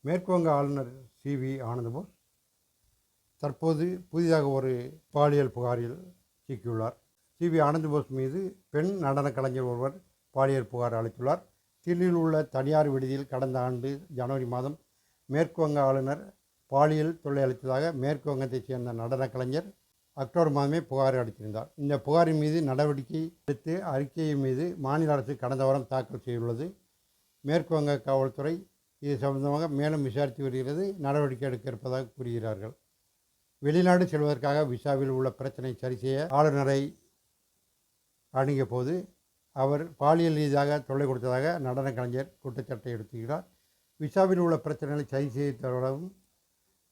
மேற்கு வங்க ஆளுநர் சிவி ஆனந்தபோஸ் தற்போது புதிதாக ஒரு பாலியல் புகாரில் சிக்கியுள்ளார். சிவி ஆனந்தபோஸ் மீது பெண் நடன கலைஞர் ஒருவர் பாலியல் புகார் அளித்துள்ளார். தில்லியில் உள்ள தனியார் விடுதியில் கடந்த ஆண்டு ஜனவரி மாதம் மேற்கு வங்க ஆளுநர் பாலியல் தொல்லை அளித்ததாக மேற்கு வங்கத்தைச் சேர்ந்த நடன கலைஞர் அக்டோபர் மாதமே புகார் அளித்திருந்தார். இந்த புகாரின் மீது நடவடிக்கை எடுத்து அறிக்கையின் மீது மாநில அரசு கடந்த வாரம் தாக்கல் செய்துள்ளது. மேற்கு வங்க காவல்துறை இது சம்பந்தமாக மேலும் விசாரித்து வருகிறது. நடவடிக்கை எடுக்க இருப்பதாக கூறுகிறார்கள். வெளிநாடு செல்வதற்காக விசாவில் உள்ள பிரச்சனை சரி செய்ய ஆளுநரை அணுகிய போது அவர் பாலியல் ரீதியாக தொல்லை கொடுத்ததாக நடன கலைஞர் குற்றச்சாட்டை எடுத்துகிறார். விசாவில் உள்ள பிரச்சனைகளை சரி செய்தவுடன்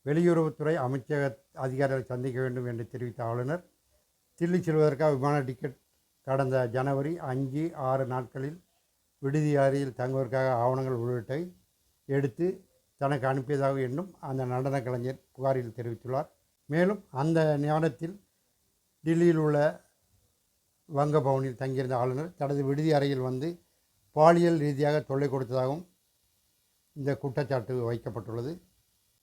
வெளியுறவுத்துறை அமைச்சக அதிகாரிகளை சந்திக்க வேண்டும் என்று தெரிவித்த ஆளுநர் தில்லி செல்வதற்காக விமான டிக்கெட் கடந்த ஜனவரி 5-6 நாட்களில் விடுதி அறையில் தங்குவதற்காக ஆவணங்கள் உள்ளிட்டவை எடுத்து தனக்கு அனுப்பியதாக என்றும் அந்த நடன கலைஞர் புகாரில் தெரிவித்துள்ளார். மேலும் அந்த நேரத்தில் டில்லியில் உள்ள வங்க பவனில் தங்கியிருந்த ஆளுநர் தனது விடுதி அறையில் வந்து பாலியல் ரீதியாக தொல்லை கொடுத்ததாகவும் இந்த குற்றச்சாட்டு வைக்கப்பட்டுள்ளது.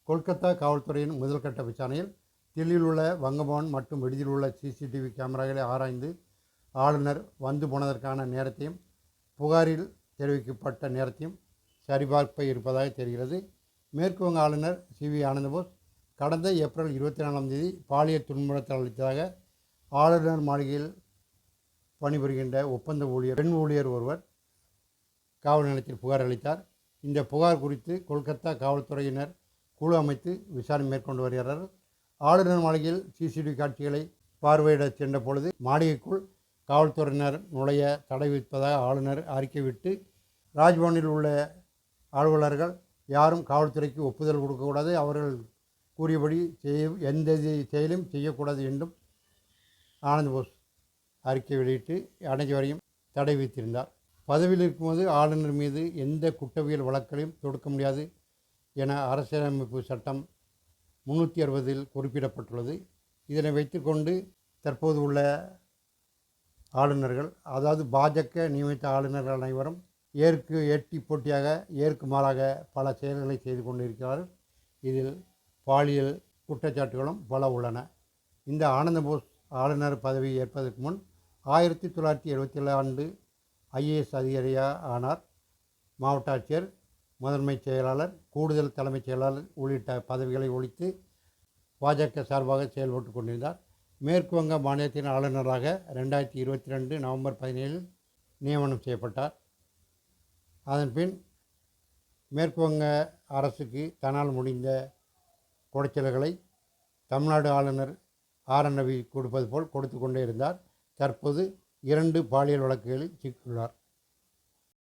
கொல்கத்தா காவல்துறையின் முதல்கட்ட விசாரணையில் தில்லியில் உள்ள வங்கபவன் மற்றும் விடுதியில் உள்ள CCTV கேமராக்களை ஆராய்ந்து ஆளுநர் வந்து போனதற்கான நேரத்தையும் புகாரில் தெரிவிக்கப்பட்ட நேரத்தையும் சரிபார்ப்ப இருப்பதாக தெரிகிறது. மேற்கு வங்க ஆளுநர் சிவி ஆனந்தபோஸ் கடந்த ஏப்ரல் 24 பாலியல் துன்புறுத்தல் அளித்ததாக ஆளுநர் மாளிகையில் பணிபுரிகின்ற ஒப்பந்த பெண் ஊழியர் ஒருவர் காவல் நிலையத்தில் புகார் அளித்தார். இந்த புகார் குறித்து கொல்கத்தா காவல்துறையினர் குழு அமைத்து விசாரணை மேற்கொண்டு வருகிறார்கள். ஆளுநர் மாளிகையில் CCTV காட்சிகளை பார்வையிட சென்ற பொழுது மாளிகைக்குள் காவல்துறையினர் நுழைய தடை விதிப்பதாக ஆளுநர் அறிக்கை விட்டு ராஜ்பவனில் உள்ள அலுவலர்கள் யாரும் காவல்துறைக்கு ஒப்புதல் கொடுக்கக்கூடாது, அவர்கள் கூறியபடி எந்த செயலும் செய்யக்கூடாது என்றும் ஆனந்தபோஸ் அறிக்கை வெளியிட்டு அனைவரையும் தடை விதித்திருந்தார். பதவியில் இருக்கும்போது ஆளுநர் மீது எந்த குற்றவியல் வழக்குகளையும் தொடுக்க முடியாது என அரசியலமைப்பு சட்டம் 360 குறிப்பிடப்பட்டுள்ளது. இதனை வைத்துக்கொண்டு தற்போது உள்ள ஆளுநர்கள், அதாவது பாஜக நியமித்த ஆளுநர்கள் அனைவரும் ஏட்டி போட்டியாக ஏற்கு மாறாக பல செயல்களை செய்து கொண்டிருக்கிறார்கள். இதில் பாலியல் குற்றச்சாட்டுகளும் பல உள்ளன. இந்த ஆனந்தபோஸ் ஆளுநர் பதவி ஏற்பதற்கு முன் 1977 ஆண்டு IAS அதிகாரியாக ஆனார். மாவட்ட ஆட்சியர், முதன்மைச் செயலாளர், கூடுதல் தலைமைச் செயலாளர் உள்ளிட்ட பதவிகளை ஒழித்து பாஜக சார்பாக செயல்பட்டு கொண்டிருந்தார். மேற்கு வங்க மாநிலத்தின் ஆளுநராக 2022 நவம்பர் 17 நியமனம் செய்யப்பட்டார். அதன்பின் மேற்கு வங்க அரசுக்கு தன்னால் முடிந்த குடைச்சல்களை தமிழ்நாடு ஆளுநர் RN ரவி கொடுப்பது போல் கொடுத்து கொண்டே இருந்தார். தற்போது 2 பாலியல் வழக்குகளில் சிக்கியுள்ளார்.